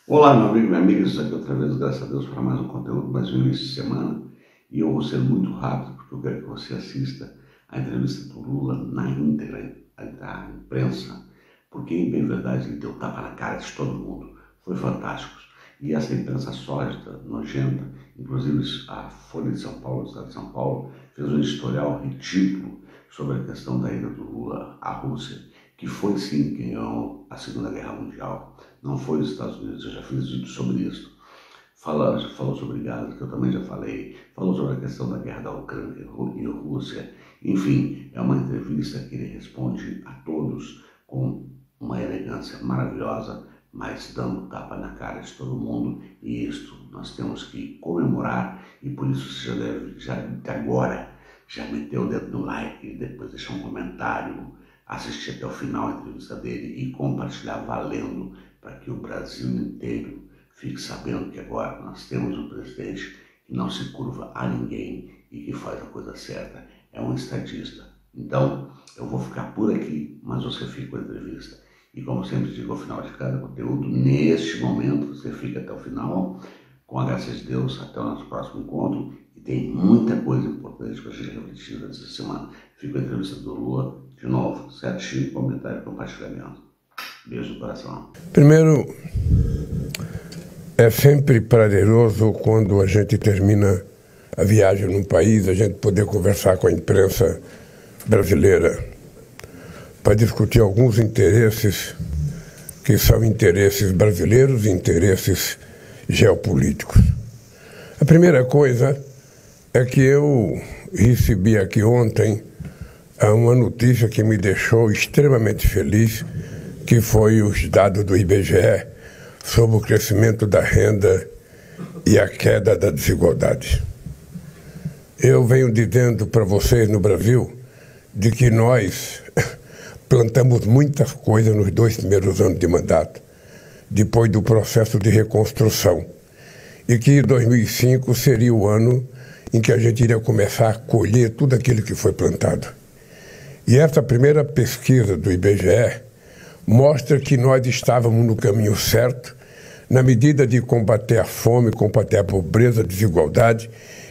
Olá, meu amigo e minha amiga, isso aqui outra vez, graças a Deus, para mais um conteúdo, mais um início de semana. E eu vou ser muito rápido, porque eu quero que você assista a entrevista do Lula na íntegra, da imprensa, porque, em bem verdade, ele deu tapa na cara de todo mundo. Foi fantástico. E essa imprensa sólida, nojenta, inclusive a Folha de São Paulo, o Estado de São Paulo, fez um editorial ridículo sobre a questão da ida do Lula à Rússia, que foi sim quem ganhou a Segunda Guerra Mundial. Não foi os Estados Unidos, eu já fiz vídeo sobre isso. Já falou sobre Gaza, que eu também já falei. Falou sobre a questão da guerra da Ucrânia e Rússia. Enfim, é uma entrevista que ele responde a todos com uma elegância maravilhosa, mas dando tapa na cara de todo mundo. E isto nós temos que comemorar, e por isso você já deve, de agora, já meter o dedo no like, e depois deixar um comentário, assistir até o final a entrevista dele e compartilhar valendo, para que o Brasil inteiro fique sabendo que agora nós temos um presidente que não se curva a ninguém e que faz a coisa certa. É um estadista. Então, eu vou ficar por aqui, mas você fica com a entrevista. E como sempre digo ao final de cada conteúdo, neste momento você fica até o final, com a graça de Deus, até o nosso próximo encontro. E tem muita coisa importante para a gente refletir nessa semana. Fica com a entrevista do Lula, de novo, certinho, comentário e compartilhamento. Beijo no coração. Primeiro, é sempre prazeroso quando a gente termina a viagem num país, a gente poder conversar com a imprensa brasileira para discutir alguns interesses que são interesses brasileiros e interesses geopolíticos. A primeira coisa é que eu recebi aqui ontem uma notícia que me deixou extremamente feliz, que foi os dados do IBGE sobre o crescimento da renda e a queda da desigualdade. Eu venho dizendo para vocês no Brasil de que nós plantamos muitas coisas nos 2 primeiros anos de mandato, depois do processo de reconstrução, e que 2005 seria o ano em que a gente iria começar a colher tudo aquilo que foi plantado. E essa primeira pesquisa do IBGE mostra que nós estávamos no caminho certo, na medida de combater a fome, combater a pobreza, a desigualdade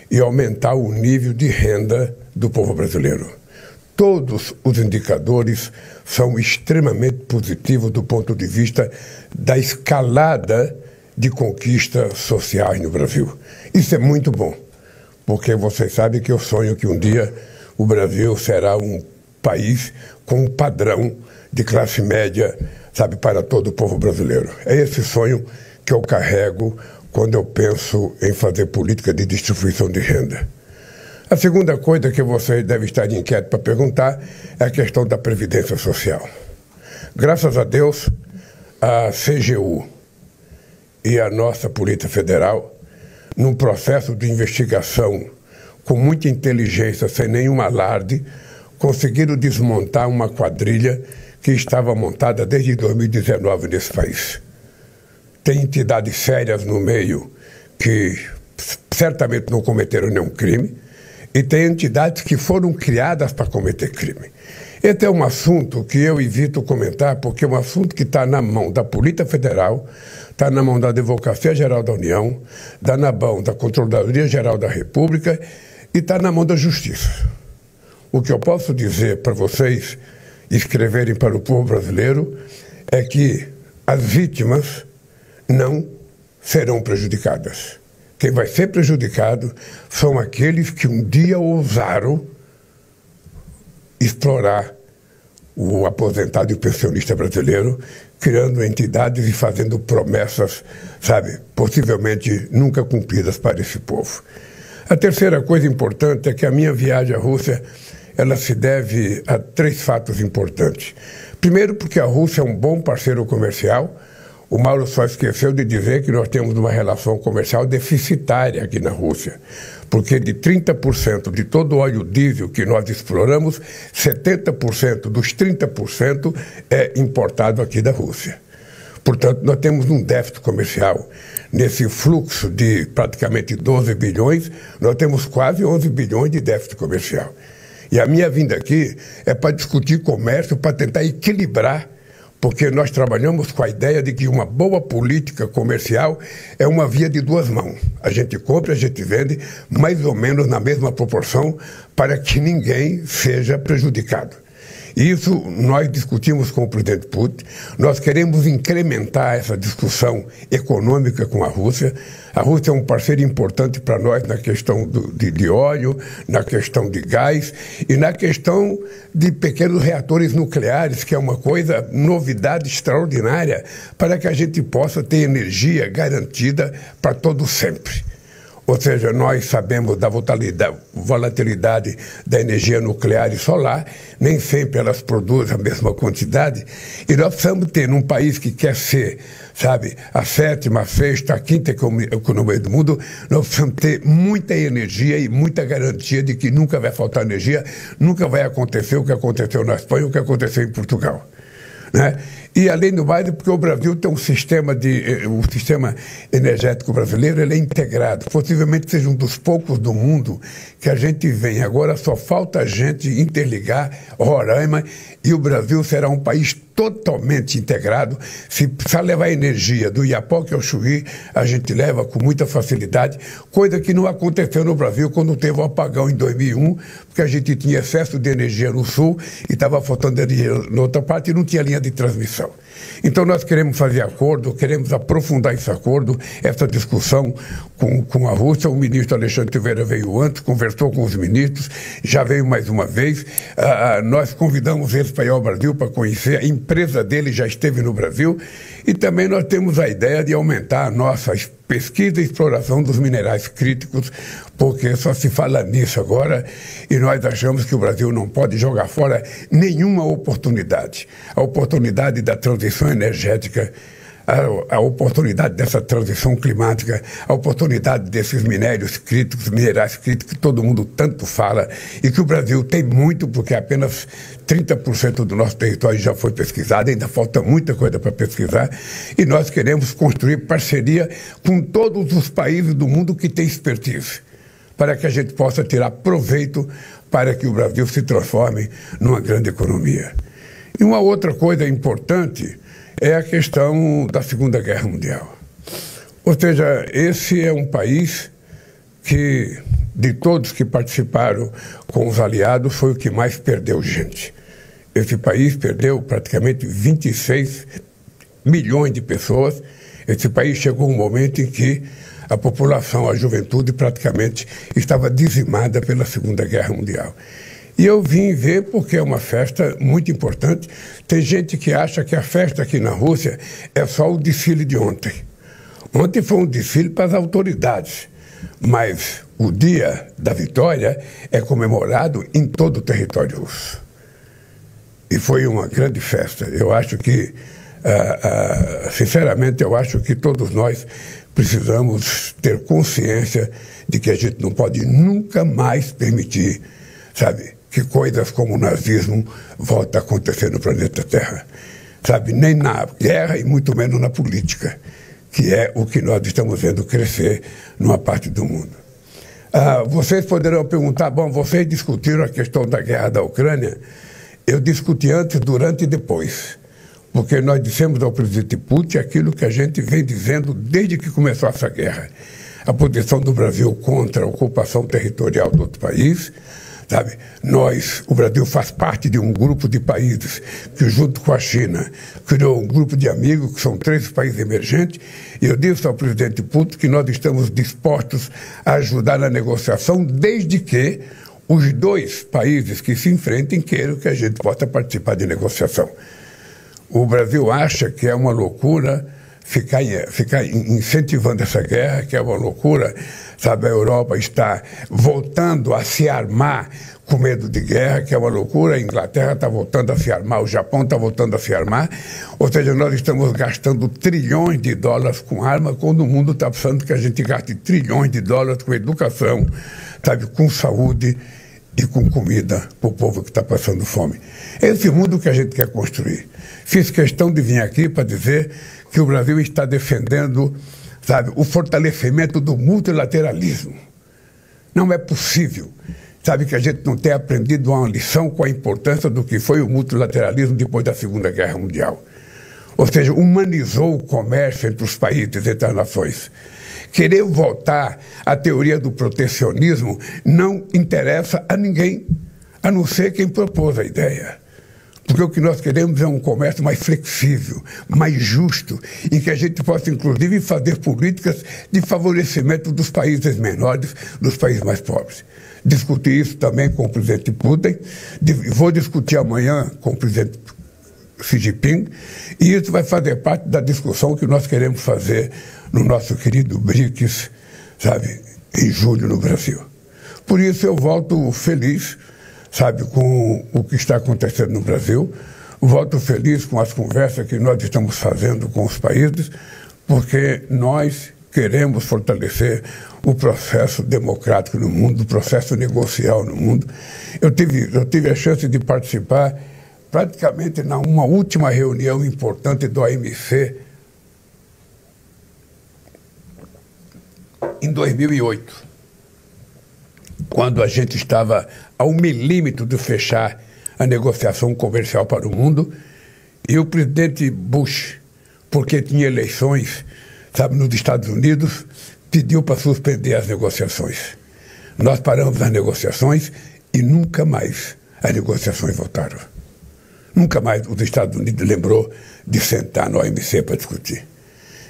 e aumentar o nível de renda do povo brasileiro. Todos os indicadores são extremamente positivos do ponto de vista da escalada de conquistas sociais no Brasil. Isso é muito bom, porque vocês sabem que eu sonho que um dia o Brasil será um país com um padrão de classe média, sabe, para todo o povo brasileiro. É esse sonho que eu carrego quando eu penso em fazer política de distribuição de renda. A segunda coisa que você deve estar inquieto para perguntar é a questão da Previdência Social. Graças a Deus, a CGU e a nossa Polícia Federal, num processo de investigação com muita inteligência, sem nenhum alarde, conseguiram desmontar uma quadrilha que estava montada desde 2019 nesse país. Tem entidades sérias no meio que certamente não cometeram nenhum crime, e tem entidades que foram criadas para cometer crime. Esse é um assunto que eu evito comentar, porque é um assunto que está na mão da Polícia Federal, está na mão da Advocacia Geral da União, está na mão da Controladoria Geral da República e está na mão da Justiça. O que eu posso dizer para vocês escreverem para o povo brasileiro é que as vítimas não serão prejudicadas. Quem vai ser prejudicado são aqueles que um dia ousaram explorar o aposentado e o pensionista brasileiro, criando entidades e fazendo promessas, sabe, possivelmente nunca cumpridas para esse povo. A terceira coisa importante é que a minha viagem à Rússia, ela se deve a 3 fatos importantes. Primeiro, porque a Rússia é um bom parceiro comercial. O Mauro só esqueceu de dizer que nós temos uma relação comercial deficitária aqui na Rússia, porque de 30% de todo o óleo diesel que nós exploramos, 70% dos 30% é importado aqui da Rússia. Portanto, nós temos um déficit comercial. Nesse fluxo de praticamente 12 bilhões, nós temos quase 11 bilhões de déficit comercial. E a minha vinda aqui é para discutir comércio, para tentar equilibrar, porque nós trabalhamos com a ideia de que uma boa política comercial é uma via de duas mãos. A gente compra, a gente vende, mais ou menos na mesma proporção, para que ninguém seja prejudicado. Isso nós discutimos com o presidente Putin. Nós queremos incrementar essa discussão econômica com a Rússia. A Rússia é um parceiro importante para nós na questão de óleo, na questão de gás e na questão de pequenos reatores nucleares, que é uma coisa, novidade extraordinária para que a gente possa ter energia garantida para todo sempre. Ou seja, nós sabemos da volatilidade da energia nuclear e solar, nem sempre elas produzem a mesma quantidade, e nós precisamos ter, num país que quer ser, sabe, a sétima, a sexta, a quinta economia do mundo, nós precisamos ter muita energia e muita garantia de que nunca vai faltar energia, nunca vai acontecer o que aconteceu na Espanha, o que aconteceu em Portugal, né? E, além do mais, porque o Brasil tem o sistema energético brasileiro, ele é integrado. Possivelmente seja um dos poucos do mundo que a gente vem. Agora só falta a gente interligar Roraima e o Brasil será um país totalmente integrado. Se precisar levar energia do Iapoque ao Chuí, a gente leva com muita facilidade, coisa que não aconteceu no Brasil quando teve o apagão em 2001, porque a gente tinha excesso de energia no sul e estava faltando energia na outra parte e não tinha linha de transmissão. Então nós queremos fazer acordo, queremos aprofundar esse acordo, essa discussão com a Rússia. O ministro Alexandre Silveira veio antes, conversou com os ministros, já veio mais uma vez. Nós convidamos eles para ir ao Brasil para conhecer, a empresa dele já esteve no Brasil, e também nós temos a ideia de aumentar a nossa pesquisa e exploração dos minerais críticos, porque só se fala nisso agora e nós achamos que o Brasil não pode jogar fora nenhuma oportunidade. A oportunidade da transição energética, a oportunidade dessa transição climática, a oportunidade desses minérios críticos, minerais críticos que todo mundo tanto fala e que o Brasil tem muito, porque apenas 30% do nosso território já foi pesquisado, ainda falta muita coisa para pesquisar, e nós queremos construir parceria com todos os países do mundo que têm expertise, para que a gente possa tirar proveito para que o Brasil se transforme numa grande economia. E uma outra coisa importante é a questão da Segunda Guerra Mundial. Ou seja, esse é um país que, de todos que participaram com os aliados, foi o que mais perdeu gente. Esse país perdeu praticamente 26 milhões de pessoas. Esse país chegou um momento em que a população, a juventude, praticamente estava dizimada pela Segunda Guerra Mundial. E eu vim ver porque é uma festa muito importante. Tem gente que acha que a festa aqui na Rússia é só o desfile de ontem. Ontem foi um desfile para as autoridades, mas o dia da vitória é comemorado em todo o território russo. E foi uma grande festa. Eu acho que, sinceramente, eu acho que todos nós precisamos ter consciência de que a gente não pode nunca mais permitir, sabe, que coisas como o nazismo voltem a acontecer no planeta Terra. Sabe, nem na guerra e muito menos na política, que é o que nós estamos vendo crescer numa parte do mundo. Vocês poderão perguntar, bom, vocês discutiram a questão da guerra da Ucrânia? Eu discuti antes, durante e depois, porque nós dissemos ao presidente Putin aquilo que a gente vem dizendo desde que começou essa guerra. A posição do Brasil contra a ocupação territorial do outro país, sabe? O Brasil faz parte de um grupo de países que, junto com a China, criou um grupo de amigos, que são 3 países emergentes, e eu disse ao presidente Putin que nós estamos dispostos a ajudar na negociação, desde que os 2 países que se enfrentem queiram que a gente possa participar de negociação. O Brasil acha que é uma loucura ficar incentivando essa guerra, que é uma loucura, sabe? A Europa está voltando a se armar com medo de guerra, que é uma loucura. A Inglaterra está voltando a se armar, o Japão está voltando a se armar. Ou seja, nós estamos gastando trilhões de dólares com arma, quando o mundo está precisando que a gente gaste trilhões de dólares com educação, sabe, com saúde e com comida para o povo que está passando fome. É esse mundo que a gente quer construir. Fiz questão de vir aqui para dizer que o Brasil está defendendo, sabe, o fortalecimento do multilateralismo. Não é possível, sabe, que a gente não tenha aprendido uma lição com a importância do que foi o multilateralismo depois da Segunda Guerra Mundial. ou seja, humanizou o comércio entre os países, entre as nações. Querer voltar à teoria do protecionismo não interessa a ninguém, a não ser quem propôs a ideia. Porque o que nós queremos é um comércio mais flexível, mais justo, em que a gente possa, inclusive, fazer políticas de favorecimento dos países menores, dos países mais pobres. Discutir isso também com o presidente Putin, vou discutir amanhã com o presidente Xi Jinping, e isso vai fazer parte da discussão que nós queremos fazer no nosso querido BRICS, sabe, em julho no Brasil. Por isso eu volto feliz, sabe, com o que está acontecendo no Brasil, volto feliz com as conversas que nós estamos fazendo com os países, porque nós queremos fortalecer o processo democrático no mundo, o processo negocial no mundo. Eu tive a chance de participar praticamente numa última reunião importante do OMC em 2008, quando a gente estava a 1 milímetro de fechar a negociação comercial para o mundo, e o presidente Bush, porque tinha eleições, sabe, nos Estados Unidos, pediu para suspender as negociações. Nós paramos as negociações e nunca mais as negociações voltaram. Nunca mais os Estados Unidos lembrou de sentar no OMC para discutir.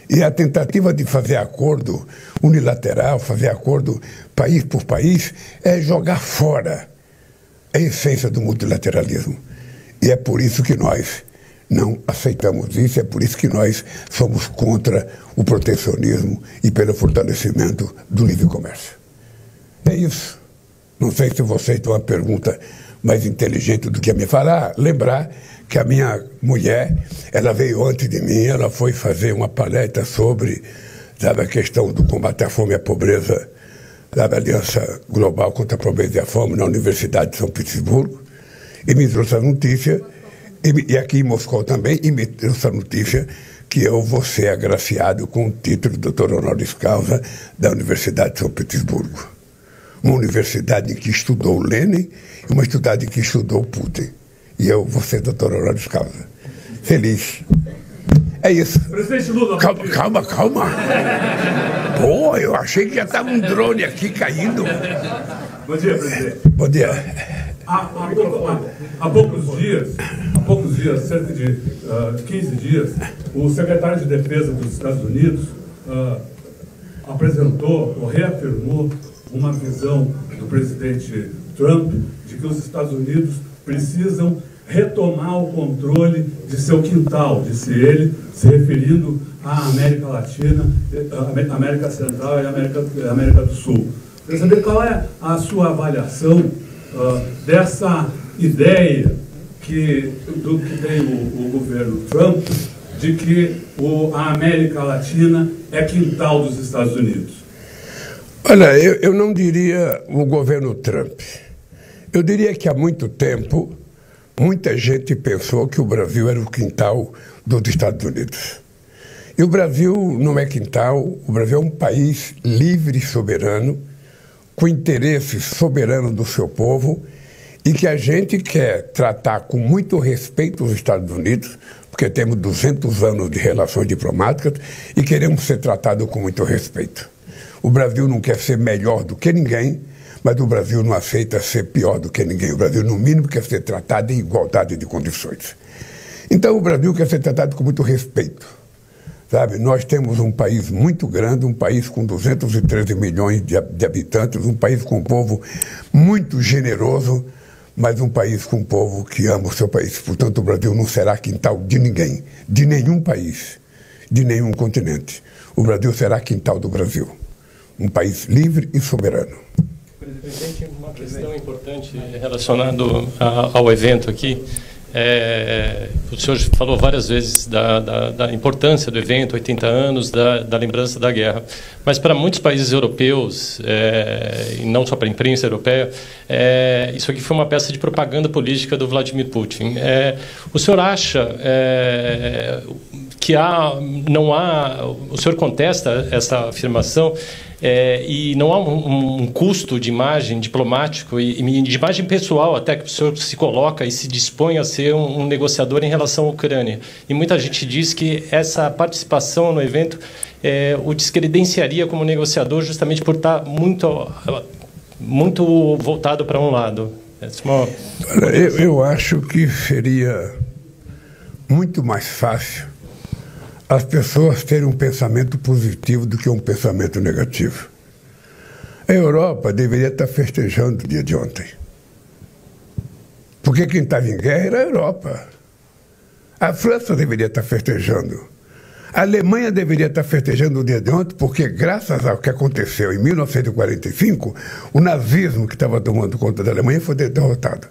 E a tentativa de fazer acordo unilateral, fazer acordo país por país, é jogar fora a essência do multilateralismo. E é por isso que nós não aceitamos isso, é por isso que nós somos contra o protecionismo e pelo fortalecimento do livre comércio. É isso. Não sei se vocês têm uma pergunta mais inteligente do que a minha. Lembrar que a minha mulher, ela veio antes de mim, ela foi fazer uma palestra sobre, sabe, a questão do combate à fome e à pobreza, da Aliança Global contra a Pobreza e a Fome na Universidade de São Petersburgo, e me trouxe a notícia, e aqui em Moscou também, e me trouxe a notícia que eu vou ser agraciado com o título de doutor honoris causa da Universidade de São Petersburgo. Uma universidade em que estudou Lenin e uma universidade em que estudou Putin. E eu vou ser doutor honoris causa. Feliz. É isso. Presidente Lula... Calma. Pô, eu achei que já estava um drone aqui caindo. Bom dia, presidente. Bom dia. Há poucos dias, cerca de 15 dias, o secretário de Defesa dos Estados Unidos apresentou ou reafirmou uma visão do presidente Trump de que os Estados Unidos precisam retomar o controle de seu quintal, disse ele, se referindo à América Latina, América Central e América do Sul. Quer saber qual é a sua avaliação dessa ideia que tem o governo Trump de que a América Latina é quintal dos Estados Unidos? Olha, eu não diria o governo Trump. Eu diria que há muito tempo, muita gente pensou que o Brasil era o quintal dos Estados Unidos. E o Brasil não é quintal, o Brasil é um país livre e soberano, com interesses soberanos do seu povo, e que a gente quer tratar com muito respeito os Estados Unidos, porque temos 200 anos de relações diplomáticas e queremos ser tratados com muito respeito. O Brasil não quer ser melhor do que ninguém, mas o Brasil não aceita ser pior do que ninguém. O Brasil, no mínimo, quer ser tratado em igualdade de condições. Então, o Brasil quer ser tratado com muito respeito. Sabe? Nós temos um país muito grande, um país com 213 milhões de habitantes, um país com um povo muito generoso, mas um país com um povo que ama o seu país. Portanto, o Brasil não será quintal de ninguém, de nenhum país, de nenhum continente. O Brasil será quintal do Brasil. Um país livre e soberano. Presidente, uma questão importante relacionada ao evento aqui. O senhor falou várias vezes da importância do evento, 80 anos, da lembrança da guerra. Mas para muitos países europeus, e não só para a imprensa europeia, isso aqui foi uma peça de propaganda política do Vladimir Putin. O senhor acha que o senhor contesta essa afirmação? e não há um custo de imagem diplomático e de imagem pessoal até que o senhor se coloca e se dispõe a ser um negociador em relação à Ucrânia. E muita gente diz que essa participação no evento o descredenciaria como negociador justamente por estar muito voltado para um lado. Eu acho que seria muito mais fácil as pessoas terem um pensamento positivo do que um pensamento negativo. A Europa deveria estar festejando o dia de ontem. Porque quem estava em guerra era a Europa. A França deveria estar festejando. A Alemanha deveria estar festejando o dia de ontem, porque graças ao que aconteceu em 1945, o nazismo que estava tomando conta da Alemanha foi derrotado.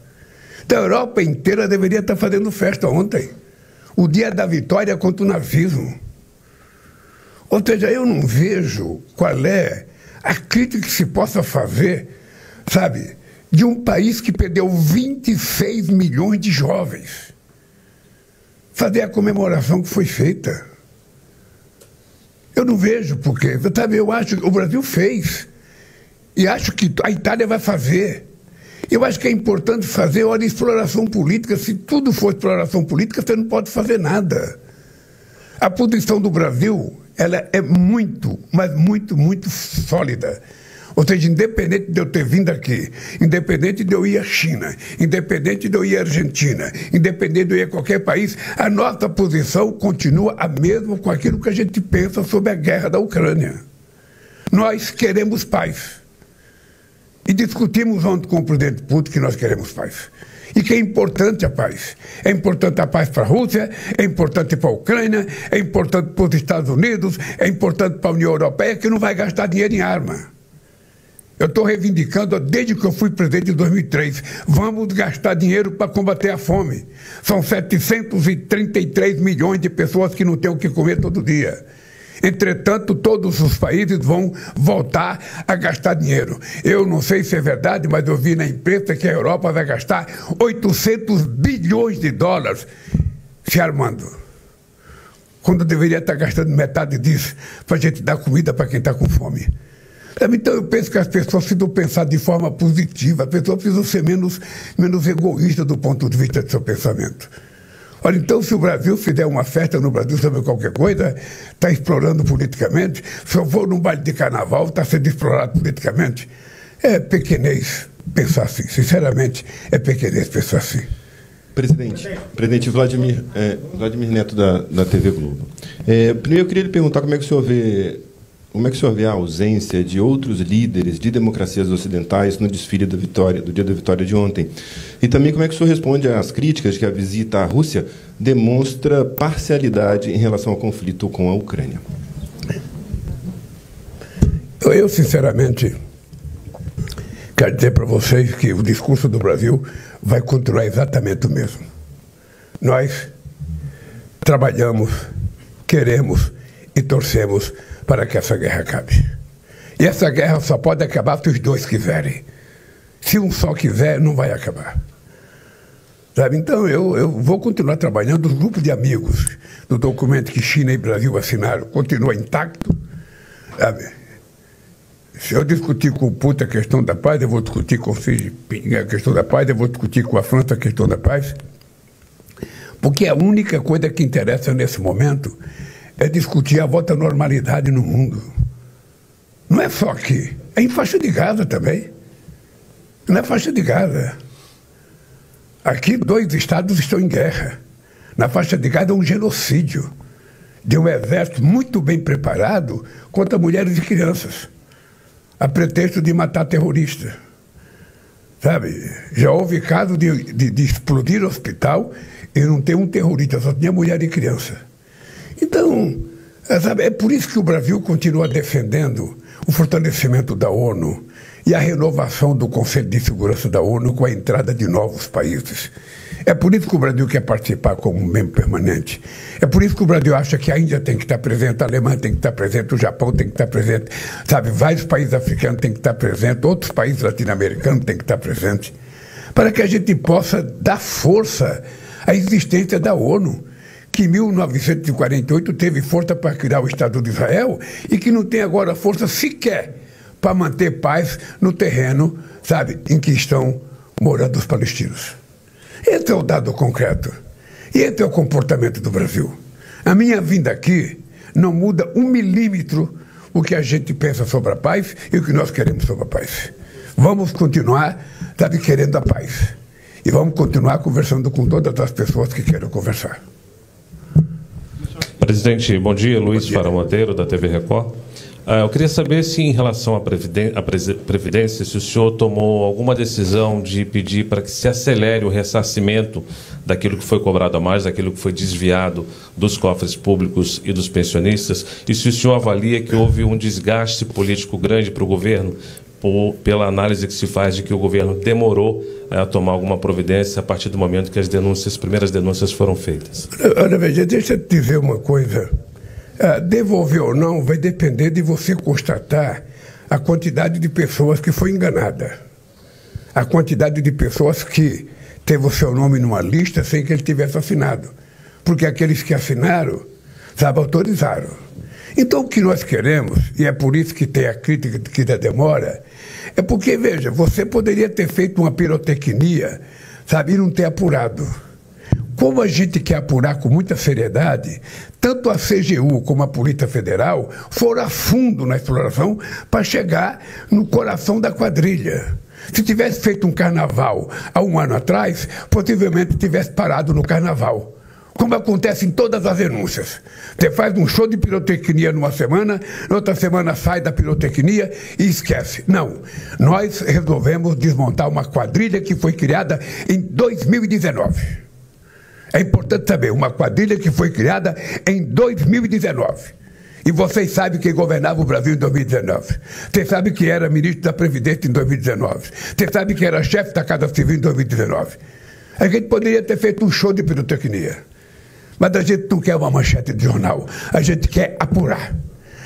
Então a Europa inteira deveria estar fazendo festa ontem. O dia da vitória contra o nazismo. Ou seja, eu não vejo qual é a crítica que se possa fazer, sabe, de um país que perdeu 26 milhões de jovens. Fazer a comemoração que foi feita. Eu não vejo porque, sabe, eu acho que o Brasil fez. E acho que a Itália vai fazer. Eu acho que é importante fazer, olha, exploração política. Se tudo for exploração política, você não pode fazer nada. A posição do Brasil, ela é muito, mas muito, muito sólida. Ou seja, independente de eu ter vindo aqui, independente de eu ir à China, independente de eu ir à Argentina, independente de eu ir a qualquer país, a nossa posição continua a mesma com aquilo que a gente pensa sobre a guerra da Ucrânia. Nós queremos paz. E discutimos ontem com o presidente Putin que nós queremos paz. E que é importante a paz. É importante a paz para a Rússia, é importante para a Ucrânia, é importante para os Estados Unidos, é importante para a União Europeia, que não vai gastar dinheiro em arma. Eu estou reivindicando, desde que eu fui presidente em 2003, vamos gastar dinheiro para combater a fome. São 733 milhões de pessoas que não têm o que comer todo dia. Entretanto, todos os países vão voltar a gastar dinheiro. Eu não sei se é verdade, mas eu vi na imprensa que a Europa vai gastar 800 bilhões de dólares se armando. Quando deveria estar gastando metade disso para a gente dar comida para quem está com fome. Então eu penso que as pessoas precisam pensar de forma positiva, as pessoas precisam ser menos egoístas do ponto de vista do seu pensamento. Olha, então se o Brasil fizer uma festa no Brasil sobre qualquer coisa, está explorando politicamente. Se eu vou num baile de carnaval, está sendo explorado politicamente. É pequenez pensar assim, sinceramente, é pequenez pensar assim. Presidente Vladimir Neto da TV Globo. Primeiro eu queria lhe perguntar como é que o senhor vê a ausência de outros líderes de democracias ocidentais no desfile do dia da vitória de ontem. E também como é que o senhor responde às críticas que a visita à Rússia demonstra parcialidade em relação ao conflito com a Ucrânia. Eu sinceramente, quero dizer para vocês que o discurso do Brasil vai continuar exatamente o mesmo. Nós trabalhamos, queremos e torcemos para que essa guerra acabe. E essa guerra só pode acabar se os dois quiserem. Se um só quiser, não vai acabar. Sabe? Então eu vou continuar trabalhando. Os grupos de amigos do documento que China e Brasil assinaram continua intacto. Sabe? Se eu discutir com o Putin a questão da paz, eu vou discutir com o Xi Jinping a questão da paz, eu vou discutir com a França a questão da paz. Porque a única coisa que interessa nesse momento é discutir a volta à normalidade no mundo. Não é só aqui, é em faixa de Gaza também. Não é faixa de Gaza. Aqui 2 estados estão em guerra. Na faixa de Gaza é um genocídio de um exército muito bem preparado contra mulheres e crianças, a pretexto de matar terroristas. Sabe? Já houve caso de explodir o hospital e não ter um terrorista, só tinha mulher e criança. Então, sabe, é por isso que o Brasil continua defendendo o fortalecimento da ONU e a renovação do Conselho de Segurança da ONU com a entrada de novos países. É por isso que o Brasil quer participar como membro permanente. É por isso que o Brasil acha que a Índia tem que estar presente, a Alemanha tem que estar presente, o Japão tem que estar presente, sabe, vários países africanos têm que estar presentes, outros países latino-americanos têm que estar presentes, para que a gente possa dar força à existência da ONU, que em 1948 teve força para criar o Estado de Israel e que não tem agora força sequer para manter paz no terreno, sabe, em que estão morando os palestinos. Esse é o dado concreto. E esse é o comportamento do Brasil. A minha vinda aqui não muda 1 milímetro o que a gente pensa sobre a paz e o que nós queremos sobre a paz. Vamos continuar, sabe, querendo a paz. E vamos continuar conversando com todas as pessoas que queiram conversar. Presidente, bom dia. Luiz Fara Monteiro, da TV Record. Eu queria saber se, em relação à Previdência, se o senhor tomou alguma decisão de pedir para que se acelere o ressarcimento daquilo que foi cobrado a mais, daquilo que foi desviado dos cofres públicos e dos pensionistas, e se o senhor avalia que houve um desgaste político grande para o governo, pela análise que se faz de que o governo demorou a tomar alguma providência a partir do momento que as primeiras denúncias foram feitas. Olha, veja, deixa eu te dizer uma coisa. Devolver ou não vai depender de você constatar a quantidade de pessoas que foi enganada. A quantidade de pessoas que teve o seu nome numa lista sem que ele tivesse assinado. Porque aqueles que assinaram, sabe, autorizaram. Então, o que nós queremos, e é por isso que tem a crítica que da demora, é porque, veja, você poderia ter feito uma pirotecnia, sabe, e não ter apurado. Como a gente quer apurar com muita seriedade, tanto a CGU como a Polícia Federal foram a fundo na exploração para chegar no coração da quadrilha. Se tivesse feito um carnaval há 1 ano atrás, possivelmente tivesse parado no carnaval. Como acontece em todas as denúncias. Você faz um show de pirotecnia numa semana, na outra semana sai da pirotecnia e esquece. Não. Nós resolvemos desmontar uma quadrilha que foi criada em 2019. É importante saber, uma quadrilha que foi criada em 2019. E vocês sabem quem governava o Brasil em 2019. Vocês sabem que era ministro da Previdência em 2019. Vocês sabem que era chefe da Casa Civil em 2019. A gente poderia ter feito um show de pirotecnia. Mas a gente não quer uma manchete de jornal. A gente quer apurar.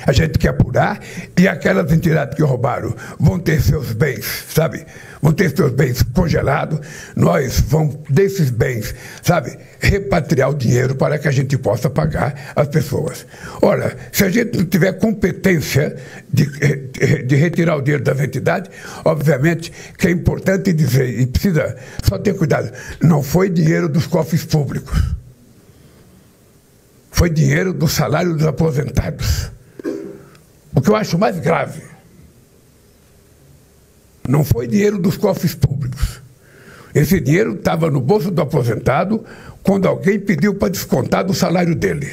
A gente quer apurar e aquelas entidades que roubaram vão ter seus bens, sabe? Vão ter seus bens congelados. Nós vamos, desses bens, sabe, repatriar o dinheiro para que a gente possa pagar as pessoas. Ora, se a gente não tiver competência de retirar o dinheiro das entidades, obviamente que é importante dizer, e precisa só ter cuidado, não foi dinheiro dos cofres públicos. Foi dinheiro do salário dos aposentados. O que eu acho mais grave, não foi dinheiro dos cofres públicos. Esse dinheiro estava no bolso do aposentado quando alguém pediu para descontar do salário dele.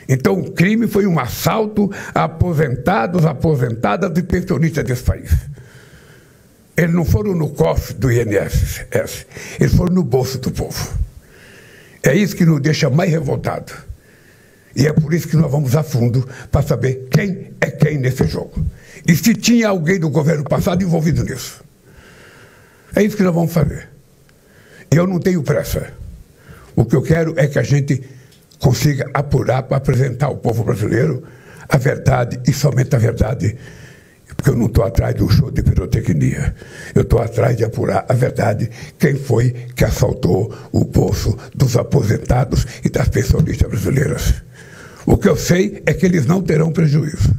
Então o crime foi um assalto a aposentados, aposentadas e pensionistas desse país. Eles não foram no cofre do INSS, eles foram no bolso do povo. É isso que nos deixa mais revoltados. E é por isso que nós vamos a fundo para saber quem é quem nesse jogo. E se tinha alguém do governo passado envolvido nisso. É isso que nós vamos fazer. Eu não tenho pressa. O que eu quero é que a gente consiga apurar para apresentar ao povo brasileiro a verdade e somente a verdade. Porque eu não estou atrás de um show de pirotecnia. Eu estou atrás de apurar a verdade, quem foi que assaltou o bolso dos aposentados e das pensionistas brasileiras. O que eu sei é que eles não terão prejuízo.